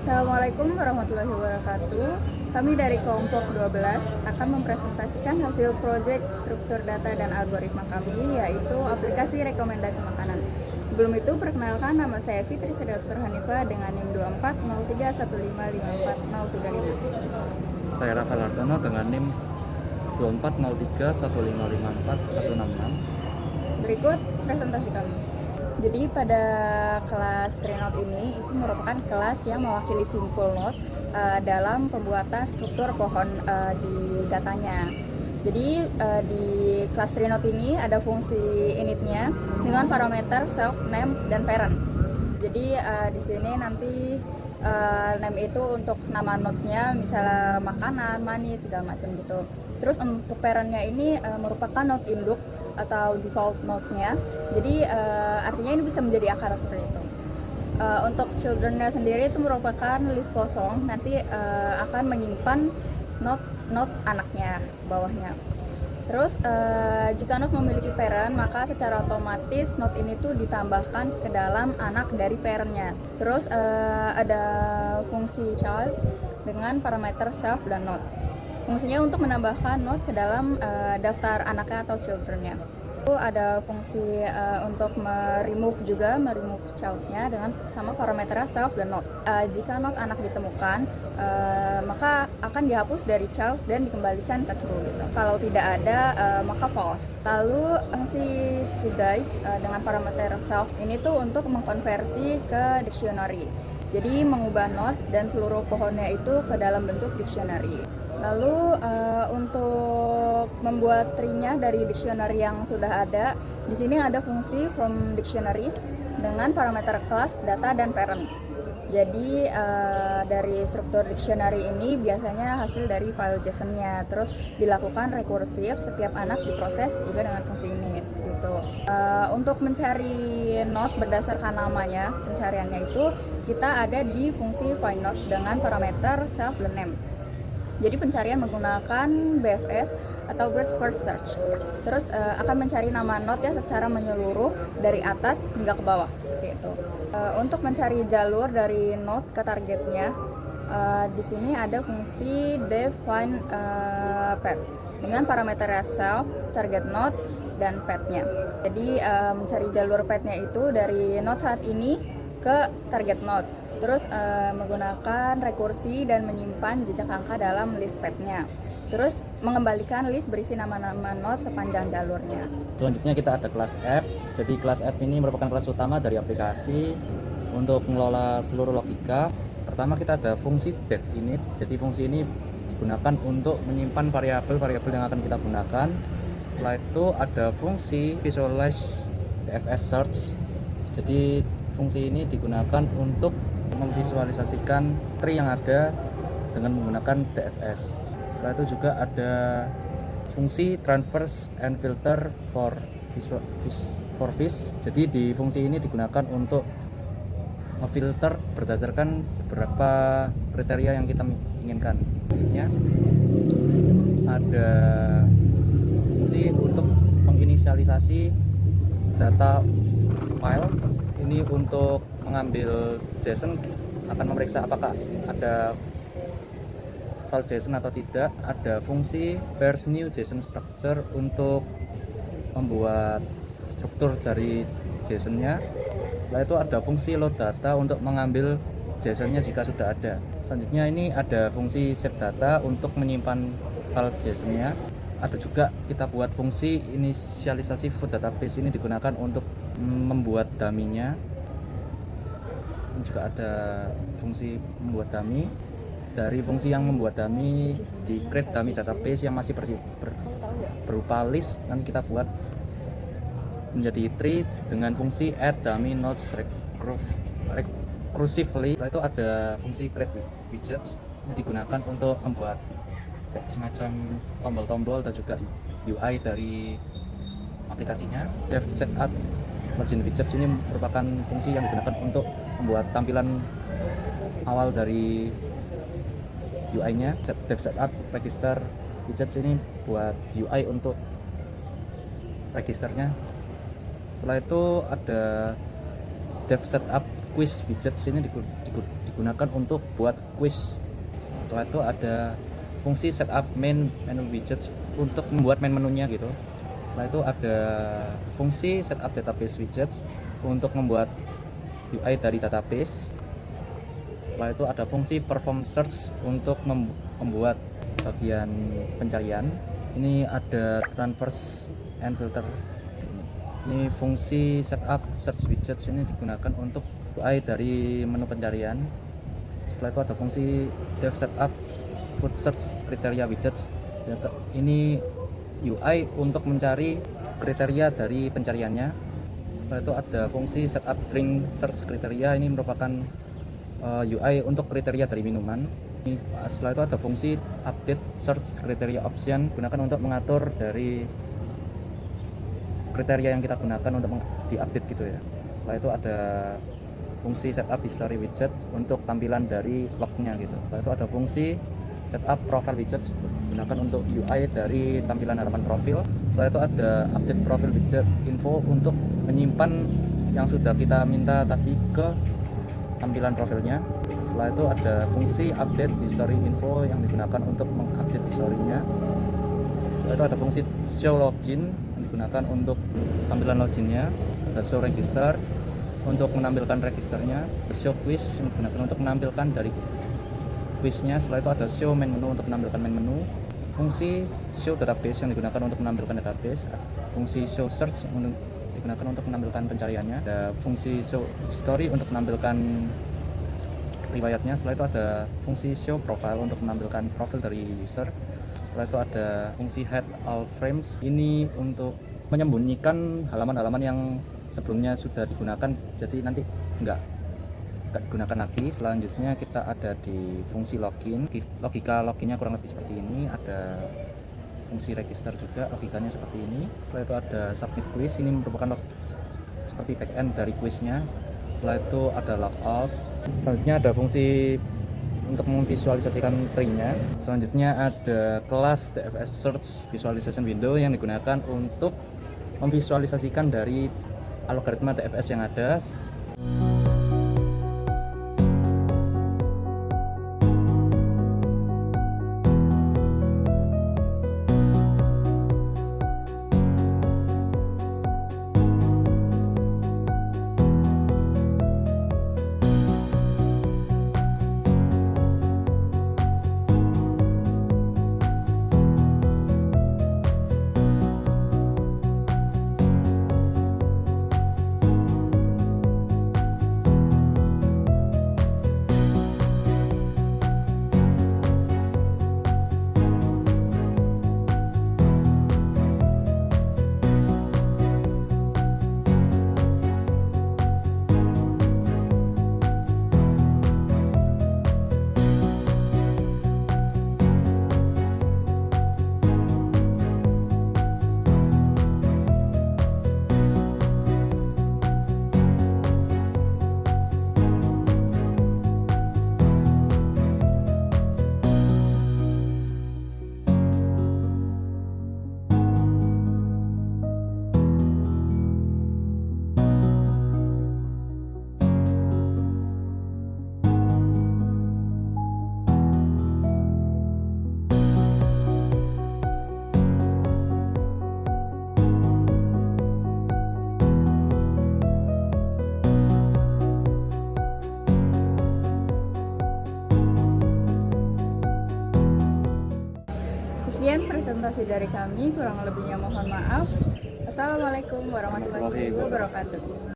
Assalamualaikum warahmatullahi wabarakatuh. Kami dari kelompok 12 akan mempresentasikan hasil proyek struktur data dan algoritma kami, yaitu aplikasi rekomendasi makanan. Sebelum itu, perkenalkan, nama saya Fitri Sedatur Hanifah dengan NIM 2403151435. Saya Rafael Hartono dengan NIM 2403155416. Berikut presentasi kami. Jadi pada kelas Trinote ini itu merupakan kelas yang mewakili simpul node dalam pembuatan struktur pohon di datanya. Jadi di kelas Trinote ini ada fungsi initnya dengan parameter self, name, dan parent. Jadi di sini nanti name itu untuk nama node-nya, misalnya makanan, manis, segala macam gitu. Terus untuk parent-nya ini merupakan node induk atau default node-nya. Jadi artinya ini bisa menjadi akar seperti itu. Untuk children-nya sendiri itu merupakan list kosong, nanti akan menyimpan node anaknya bawahnya. Terus jika node memiliki parent, maka secara otomatis node ini tuh ditambahkan ke dalam anak dari parent-nya. Terus ada fungsi child dengan parameter self dan node. Fungsinya untuk menambahkan node ke dalam daftar anaknya atau children-nya. Itu ada fungsi untuk remove child-nya dengan sama parameter self dan node. Jika node anak ditemukan, maka akan dihapus dari child dan dikembalikan ke true gitu. Kalau tidak ada, maka false. Lalu fungsi today dengan parameter self ini tuh untuk mengkonversi ke dictionary. Jadi mengubah node dan seluruh pohonnya itu ke dalam bentuk dictionary. Lalu untuk membuat tree-nya dari dictionary yang sudah ada, di sini ada fungsi from dictionary dengan parameter class, data, dan parent. Jadi dari struktur dictionary ini biasanya hasil dari file JSON-nya, terus dilakukan rekursif, setiap anak diproses juga dengan fungsi ini seperti itu. Untuk mencari node berdasarkan namanya, pencariannya itu kita ada di fungsi find node dengan parameter self dan name. Jadi pencarian menggunakan BFS atau Breadth First Search. Terus akan mencari nama node ya secara menyeluruh dari atas hingga ke bawah seperti itu. Untuk mencari jalur dari node ke targetnya, di sini ada fungsi define path dengan parameter self, target node, dan path-nya. Jadi mencari jalur path-nya itu dari node saat ini ke target node. Terus menggunakan rekursi dan menyimpan jejak angka dalam list path-nya. Terus mengembalikan list berisi nama-nama node sepanjang jalurnya. Selanjutnya kita ada kelas app. Jadi kelas app ini merupakan kelas utama dari aplikasi untuk mengelola seluruh logika. Pertama kita ada fungsi dev init. Jadi fungsi ini digunakan untuk menyimpan variabel-variabel yang akan kita gunakan. Setelah itu ada fungsi visualize DFS search. Jadi fungsi ini digunakan untuk memvisualisasikan tree yang ada dengan menggunakan DFS. Setelah itu juga ada fungsi transverse and filter for fish. Jadi di fungsi ini digunakan untuk memfilter berdasarkan beberapa kriteria yang kita inginkan. Selanjutnya ada fungsi untuk menginisialisasi data file. Ini untuk mengambil JSON, akan memeriksa apakah ada file JSON atau tidak. Ada fungsi parse new JSON structure untuk membuat struktur dari JSON-nya. Setelah itu ada fungsi load data untuk mengambil JSON-nya jika sudah ada. Selanjutnya ini ada fungsi save data untuk menyimpan file JSON-nya. Ada juga kita buat fungsi inisialisasi food database, ini digunakan untuk membuat dummy-nya. Ini juga ada fungsi membuat dummy. Dari fungsi yang membuat dummy, di create dummy database yang masih berupa list, nanti kita buat menjadi tree dengan fungsi add dummy nodes recursively. Setelah itu ada fungsi create widgets, ini digunakan untuk membuat semacam tombol-tombol dan juga UI dari aplikasinya. Dev setup margin widgets ini merupakan fungsi yang digunakan untuk membuat tampilan awal dari UI-nya. Dev setup register widgets ini buat UI untuk registernya. Setelah itu ada dev setup quiz widgets, ini digunakan untuk buat quiz. Setelah itu ada fungsi setup main menu widgets untuk membuat main menunya gitu. Setelah itu ada fungsi setup database widgets untuk membuat UI dari database. Setelah itu ada fungsi perform search untuk membuat bagian pencarian. Ini ada transverse and filter. Ini fungsi setup search widgets ini digunakan untuk UI dari menu pencarian. Setelah itu ada fungsi dev setup food search kriteria widgets. Ini UI untuk mencari kriteria dari pencariannya. Setelah itu ada fungsi setup drink search kriteria. Ini merupakan UI untuk kriteria dari minuman. Setelah itu ada fungsi update search kriteria option, gunakan untuk mengatur dari kriteria yang kita gunakan untuk diupdate gitu ya. Setelah itu ada fungsi setup history widget untuk tampilan dari lognya gitu. Setelah itu ada fungsi setup profile widget, gunakan untuk UI dari tampilan halaman profil. Setelah itu ada update profile widget info untuk menyimpan yang sudah kita minta tadi ke tampilan profilnya. Setelah itu ada fungsi update history info yang digunakan untuk mengupdate historinya. Setelah itu ada fungsi show login yang digunakan untuk tampilan loginnya. Ada show register untuk menampilkan registernya. Show quiz yang digunakan untuk menampilkan dari quiznya. Setelah itu ada show main menu untuk menampilkan main menu. Fungsi show database yang digunakan untuk menampilkan database. Fungsi show search yang digunakan untuk menampilkan pencariannya. Ada fungsi show history untuk menampilkan riwayatnya. Setelah itu ada fungsi show profile untuk menampilkan profil dari user. Setelah itu ada fungsi hide all frames, ini untuk menyembunyikan halaman-halaman yang sebelumnya sudah digunakan, jadi nanti nggak digunakan lagi. Selanjutnya kita ada di fungsi login. Logika loginnya kurang lebih seperti ini. Ada fungsi register juga, logikanya seperti ini. Setelah itu ada submit quiz, ini merupakan seperti backend dari quiznya. Setelah itu ada logout. Selanjutnya ada fungsi untuk memvisualisasikan tree-nya. Selanjutnya ada kelas DFS Search Visualization Window yang digunakan untuk memvisualisasikan dari algoritma DFS yang ada. Sekian presentasi dari kami, kurang lebihnya mohon maaf. Assalamualaikum warahmatullahi wabarakatuh.